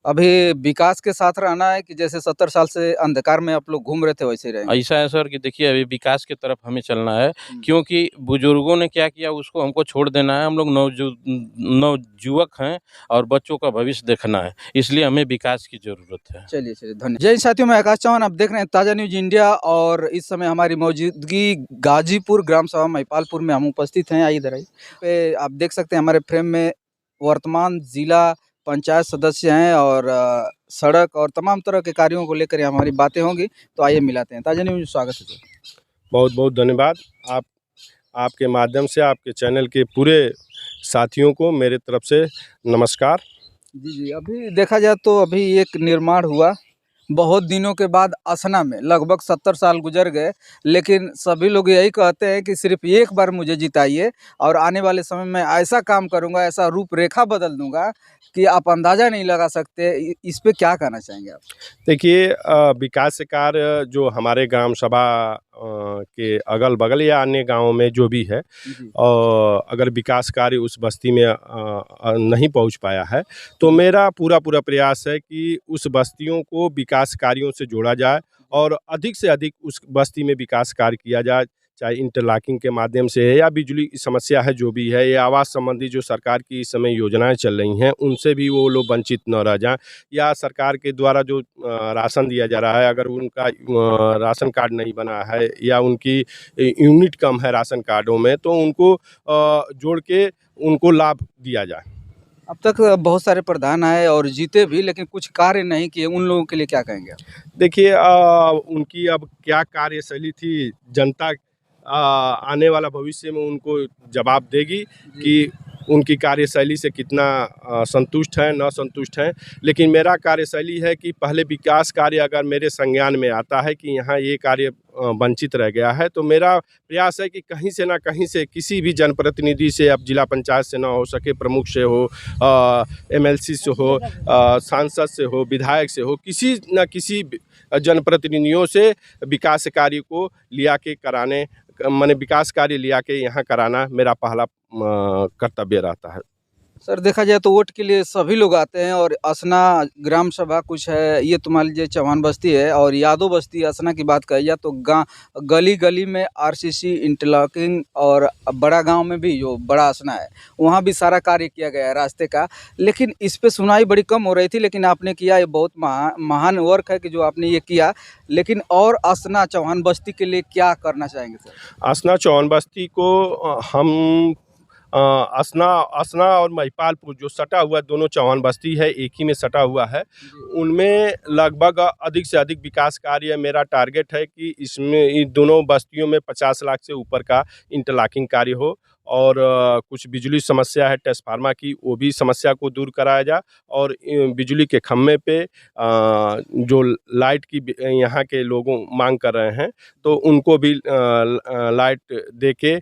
अभी विकास के साथ रहना है कि जैसे 70 साल से अंधकार में आप लोग घूम रहे थे वैसे ही रहेंगे? ऐसा है सर कि देखिए अभी विकास की तरफ हमें चलना है, हुँ। क्योंकि बुजुर्गों ने क्या किया उसको हमको छोड़ देना है। हम लोग नवजुवक हैं और बच्चों का भविष्य देखना है, इसलिए हमें विकास की ज़रूरत है। चलिए, चलिए धन्य जय हिंद साथियों, मैं आकाश चौहान, आप देख रहे हैं ताज़ा न्यूज़ इंडिया और इस समय हमारी मौजूदगी गाजीपुर ग्राम सभा महिपालपुर में हम उपस्थित हैं। आइए इधर आइए। पे आप देख सकते हैं हमारे फ्रेम में वर्तमान जिला पंचायत सदस्य हैं और सड़क और तमाम तरह के कार्यों को लेकर यहाँ हमारी बातें होंगी। तो आइए मिलाते हैं। ताज़ा न्यूज़ में स्वागत है सर। बहुत बहुत धन्यवाद। आपके माध्यम से आपके चैनल के पूरे साथियों को मेरे तरफ से नमस्कार। जी, जी। अभी देखा जाए तो अभी एक निर्माण हुआ, बहुत दिनों के बाद असना में, लगभग 70 साल गुज़र गए, लेकिन सभी लोग यही कहते हैं कि सिर्फ़ एक बार मुझे जिताइए और आने वाले समय में ऐसा काम करूँगा, ऐसा रूपरेखा बदल दूँगा कि आप अंदाज़ा नहीं लगा सकते। इस पे क्या कहना चाहेंगे आप? देखिए विकास कार्य जो हमारे ग्राम सभा के अगल-बगल या अन्य गाँवों में जो भी है, जी। अगर विकास कार्य उस बस्ती में नहीं पहुँच पाया है, तो मेरा पूरा प्रयास है कि उस बस्तियों को विकास कार्यों से जोड़ा जाए और अधिक से अधिक उस बस्ती में विकास कार्य किया जाए, चाहे इंटरलॉकिंग के माध्यम से है या बिजली की समस्या है जो भी है, या आवास संबंधी जो सरकार की इस समय योजनाएँ चल रही हैं, उनसे भी वो लोग वंचित न रह जाएँ, या सरकार के द्वारा जो राशन दिया जा रहा है, अगर उनका राशन कार्ड नहीं बना है या उनकी यूनिट कम है राशन कार्डों में, तो उनको जोड़ के उनको लाभ दिया जाए। अब तक बहुत सारे प्रधान आए और जीते भी, लेकिन कुछ कार्य नहीं किए, उन लोगों के लिए क्या कहेंगे आप? देखिए उनकी अब क्या कार्यशैली थी, जनता आने वाला भविष्य में उनको जवाब देगी कि उनकी कार्यशैली से कितना संतुष्ट हैं, न संतुष्ट हैं। लेकिन मेरा कार्यशैली है कि पहले विकास कार्य अगर मेरे संज्ञान में आता है कि यहाँ ये कार्य वंचित रह गया है, तो मेरा प्रयास है कि कहीं से ना कहीं से किसी भी जनप्रतिनिधि से, अब जिला पंचायत से ना हो सके, प्रमुख से हो, एमएलसी से हो, सांसद से हो, विधायक से हो, किसी न किसी जनप्रतिनिधियों से विकास कार्य को लिया के कराने, माने विकास कार्य लिया के यहाँ कराना मेरा पहला कर्तव्य रहता है। सर देखा जाए तो वोट के लिए सभी लोग आते हैं और असना ग्राम सभा कुछ है, ये तो मान लीजिए चौहान बस्ती है और यादव बस्ती असना की बात कही जाए तो गली गली में आरसीसी इंटरलॉकिंग और बड़ा गांव में भी जो बड़ा असना है वहाँ भी सारा कार्य किया गया है रास्ते का, लेकिन इस पे सुनाई बड़ी कम हो रही थी, लेकिन आपने किया, ये बहुत महान वर्क है कि जो आपने ये किया। लेकिन और असना चौहान बस्ती के लिए क्या करना चाहेंगे सर? असना चौहान बस्ती को हम असना असना और महिपालपुर जो सटा हुआ दोनों चौहान बस्ती है, एक ही में सटा हुआ है, उनमें लगभग अधिक से अधिक विकास कार्य, मेरा टारगेट है कि इसमें इन दोनों बस्तियों में 50 लाख से ऊपर का इंटरलॉकिंग कार्य हो और कुछ बिजली समस्या है ट्रांसफार्मर की, वो भी समस्या को दूर कराया जाए और बिजली के खम्भे पे जो लाइट की यहाँ के लोगों मांग कर रहे हैं, तो उनको भी लाइट दे के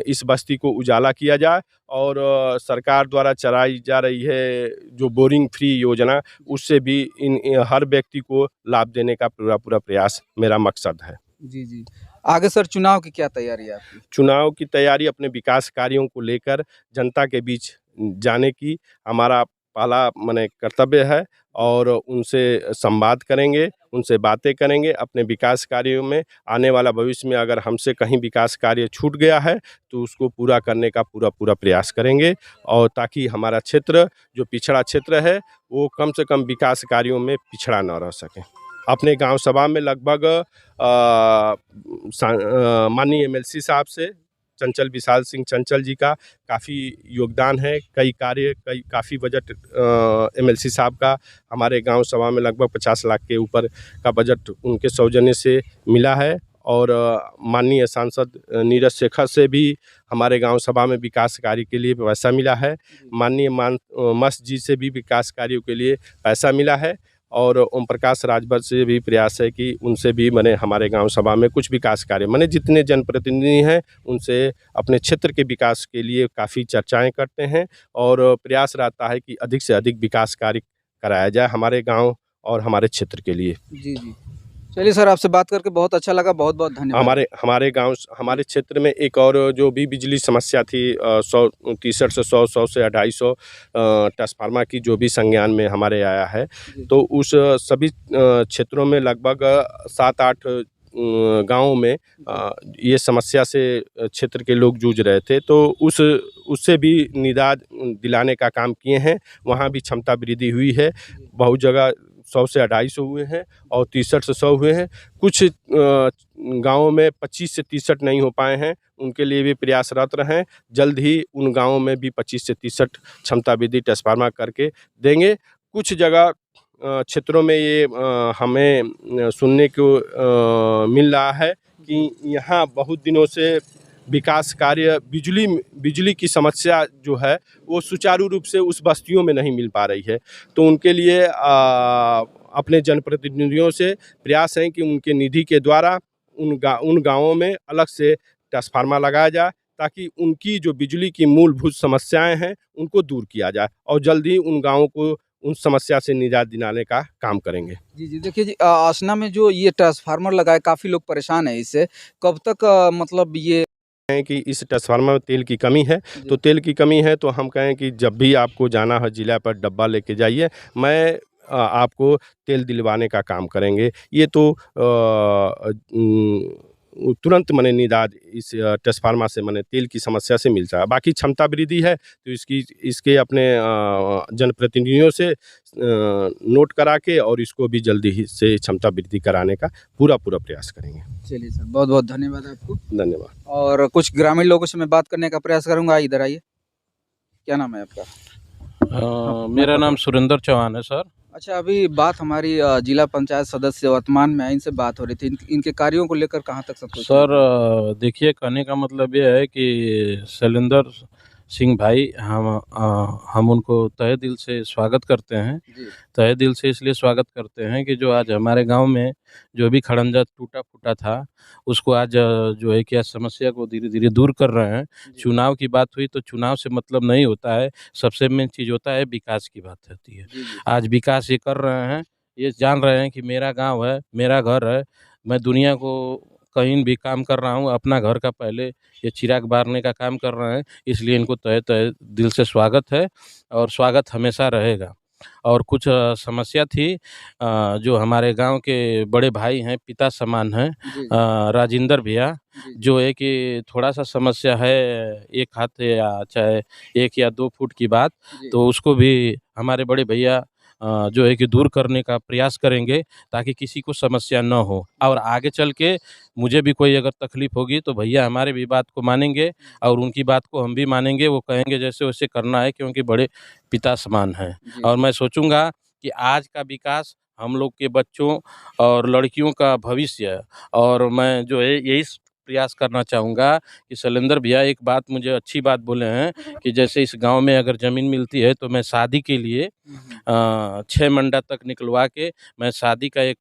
इस बस्ती को उजाला किया जाए और सरकार द्वारा चलाई जा रही है जो बोरिंग फ्री योजना, उससे भी इन हर व्यक्ति को लाभ देने का पूरा प्रयास मेरा मकसद है। जी, जी। आगे सर चुनाव की क्या तैयारी है आपकी? चुनाव की तैयारी अपने विकास कार्यों को लेकर जनता के बीच जाने की हमारा पहला माने कर्तव्य है और उनसे संवाद करेंगे, उनसे बातें करेंगे अपने विकास कार्यों में। आने वाला भविष्य में अगर हमसे कहीं विकास कार्य छूट गया है, तो उसको पूरा करने का पूरा प्रयास करेंगे और ताकि हमारा क्षेत्र जो पिछड़ा क्षेत्र है, वो कम से कम विकास कार्यों में पिछड़ा ना रह सके। अपने गांव सभा में लगभग माननीय एमएलसी साहब से चंचल विशाल सिंह चंचल जी का काफ़ी योगदान है, कई कार्य, काफ़ी बजट एमएलसी साहब का हमारे गांव सभा में लगभग 50 लाख के ऊपर का बजट उनके सौजन्य से मिला है और माननीय सांसद नीरज शेखर से भी हमारे गांव सभा में विकास कार्य के लिए पैसा मिला है। माननीय मस्त जी से भी विकास कार्यों के लिए पैसा मिला है और ओम प्रकाश राजभर से भी प्रयास है कि उनसे भी मैंने हमारे गांव सभा में कुछ विकास कार्य, मैंने जितने जनप्रतिनिधि हैं उनसे अपने क्षेत्र के विकास के लिए काफ़ी चर्चाएं करते हैं और प्रयास रहता है कि अधिक से अधिक विकास कार्य कराया जाए हमारे गांव और हमारे क्षेत्र के लिए। जी, जी। चलिए सर, आपसे बात करके बहुत अच्छा लगा, बहुत बहुत धन्यवाद। हमारे गांव हमारे क्षेत्र में एक और जो भी बिजली समस्या थी 163 से 100 से 250 ट्रांसफार्मर की जो भी संज्ञान में हमारे आया है, तो उस सभी क्षेत्रों में लगभग 7-8 गाँवों में ये समस्या से क्षेत्र के लोग जूझ रहे थे, तो उससे भी निदान दिलाने का काम किए हैं। वहाँ भी क्षमता वृद्धि हुई है, बहुत जगह 100 से 250 हुए हैं और 63 से 100 हुए हैं। कुछ गाँवों में 25 से 63 नहीं हो पाए हैं, उनके लिए भी प्रयासरत रहें। जल्द ही उन गाँवों में भी 25 से 63 क्षमता वृद्धि ट्रांसफार्मर करके देंगे। कुछ जगह क्षेत्रों में ये हमें सुनने को मिल रहा है कि यहाँ बहुत दिनों से विकास कार्य बिजली की समस्या जो है वो सुचारू रूप से उस बस्तियों में नहीं मिल पा रही है। तो उनके लिए अपने जनप्रतिनिधियों से प्रयास है कि उनके निधि के द्वारा उन गाँवों में अलग से ट्रांसफार्मर लगाया जाए, ताकि उनकी जो बिजली की मूलभूत समस्याएं हैं उनको दूर किया जाए और जल्द ही उन गाँवों को उन समस्या से निजात दिलाने का काम करेंगे। जी, जी। देखिए जी, आसना में जो ये ट्रांसफार्मर लगा है, काफ़ी लोग परेशान हैं इससे। कब तक मतलब ये हैं कि इस ट्रांसफार्मर में तेल की कमी है, जी। तो तेल की कमी है तो हम कहें कि जब भी आपको जाना है जिला पर डब्बा लेके जाइए, मैं आपको तेल दिलवाने का काम करेंगे। ये तो तुरंत मने निदान इस ट्रांसफार्मर से मने तेल की समस्या से मिल जाए। बाकी क्षमता वृद्धि है तो इसके अपने जनप्रतिनिधियों से नोट करा के और इसको भी जल्दी ही से क्षमता वृद्धि कराने का पूरा प्रयास करेंगे। चलिए सर, बहुत-बहुत धन्यवाद आपको। धन्यवाद। और कुछ ग्रामीण लोगों से मैं बात करने का प्रयास करूँगा। इधर आइए। क्या नाम है आपका? मेरा नाम सुरेंद्र चौहान है सर। अच्छा, अभी बात हमारी जिला पंचायत सदस्य वर्तमान में है, इनसे बात हो रही थी। इनके कार्यों को लेकर कहाँ तक संतुष्ट हैं? सर देखिए, कहने का मतलब ये है कि शैलेंद्र सिंह भाई हम उनको तहे दिल से स्वागत करते हैं। जी। तहे दिल से इसलिए स्वागत करते हैं कि जो आज हमारे गांव में जो भी खड़ंजा टूटा-फूटा था, उसको आज जो है कि आज समस्या को धीरे-धीरे दूर कर रहे हैं। जी। चुनाव की बात हुई तो चुनाव से मतलब नहीं होता है, सबसे मेन चीज़ होता है विकास की बात होती है। जी, जी। आज विकास ये कर रहे हैं, ये जान रहे हैं कि मेरा गाँव है, मेरा घर है, मैं दुनिया को कहीं भी काम कर रहा हूँ, अपना घर का पहले ये चिराग बारने का काम कर रहे हैं, इसलिए इनको तहे तहे दिल से स्वागत है और स्वागत हमेशा रहेगा। और कुछ समस्या थी, जो हमारे गांव के बड़े भाई हैं, पिता समान हैं, जी, जी। राजेंद्र भैया, जी, जी। जो है कि थोड़ा-सा समस्या है, 1 हाथ या चाहे 1 या 2 फुट की बात, जी। तो उसको भी हमारे बड़े भैया जो है कि दूर करने का प्रयास करेंगे, ताकि किसी को समस्या ना हो। और आगे चल के मुझे भी कोई अगर तकलीफ़ होगी तो भैया हमारे भी बात को मानेंगे और उनकी बात को हम भी मानेंगे। वो कहेंगे जैसे-वैसे करना है, क्योंकि बड़े पिता समान हैं। जी। और मैं सोचूँगा कि आज का विकास हम लोग के बच्चों और लड़कियों का भविष्य है। और मैं जो है यही प्रयास करना चाहूँगा कि शैलेंद्र भैया एक बात मुझे अच्छी बात बोले हैं कि जैसे इस गाँव में अगर ज़मीन मिलती है तो मैं शादी के लिए हुँ, हुँ। 6 मंडा तक निकलवा के मैं शादी का एक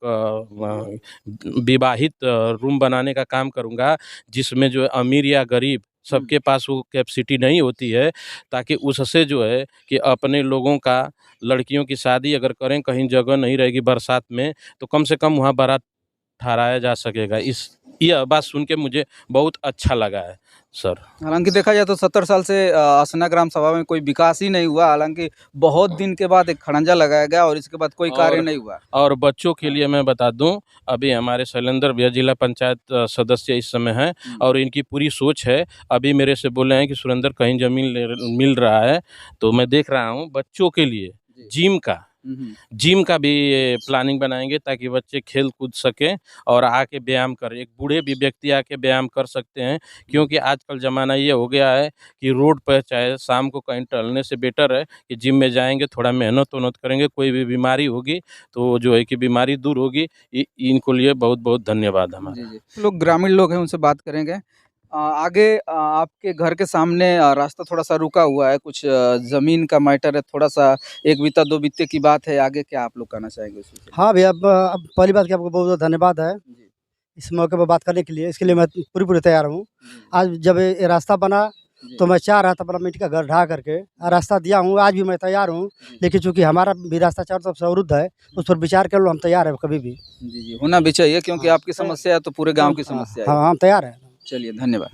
विवाहित रूम बनाने का काम करूँगा, जिसमें जो है अमीर या गरीब सबके पास वो कैपेसिटी नहीं होती है, ताकि उससे जो है कि अपने लोगों का लड़कियों की शादी अगर करें, कहीं जगह नहीं रहेगी बरसात में, तो कम से कम वहाँ बारात ठहराया जा सकेगा। यह बात सुन के मुझे बहुत अच्छा लगा है सर। हालाँकि देखा जाए तो 70 साल से असना ग्राम सभा में कोई विकास ही नहीं हुआ। हालाँकि बहुत दिन के बाद एक खड़ंजा लगाया गया और इसके बाद कोई कार्य नहीं हुआ। और बच्चों के लिए मैं बता दूं, अभी हमारे शैलेंद्र भैया जिला पंचायत सदस्य इस समय हैं और इनकी पूरी सोच है। अभी मेरे से बोले हैं कि सुरेंद्र कहीं ज़मीन मिल रहा है, तो मैं देख रहा हूं बच्चों के लिए जिम का भी प्लानिंग बनाएंगे, ताकि बच्चे खेल कूद सकें और आके व्यायाम करें। एक बूढ़े भी व्यक्ति आके व्यायाम कर सकते हैं, क्योंकि आजकल ज़माना ये हो गया है कि रोड पर चाहे शाम को कहीं टहलने से बेटर है कि जिम में जाएंगे, थोड़ा मेहनत करेंगे, कोई भी बीमारी होगी तो जो है कि बीमारी दूर होगी। इनको लिए बहुत बहुत धन्यवाद हमारा। जी, जी। लोग ग्रामीण लोग हैं, उनसे बात करेंगे। आगे आपके घर के सामने रास्ता थोड़ा-सा रुका हुआ है, कुछ ज़मीन का मैटर है, थोड़ा-सा 1 बित्ता 2 बित्ते की बात है, आगे क्या आप लोग कहना चाहेंगे उस विषय में? हाँ भैया, अब पहली बात कि आपको बहुत-बहुत धन्यवाद है, जी, इस मौके पर बात करने के लिए। इसके लिए मैं पूरी तैयार हूँ। जी, आज जब ये रास्ता बना तो मैं चाह रहा था अपना मिट्टी का घर ढा करके रास्ता दिया हूँ, आज भी मैं तैयार हूँ। लेकिन चूंकि हमारा भी रास्ता चारों तरफ से अवरुद्ध है, उस पर विचार कर लो, हम तैयार है कभी भी। जी, जी, होना भी चाहिए क्योंकि आपकी समस्या है तो पूरे गाँव की समस्या है। हाँ, हम तैयार हैं। चलिए, धन्यवाद।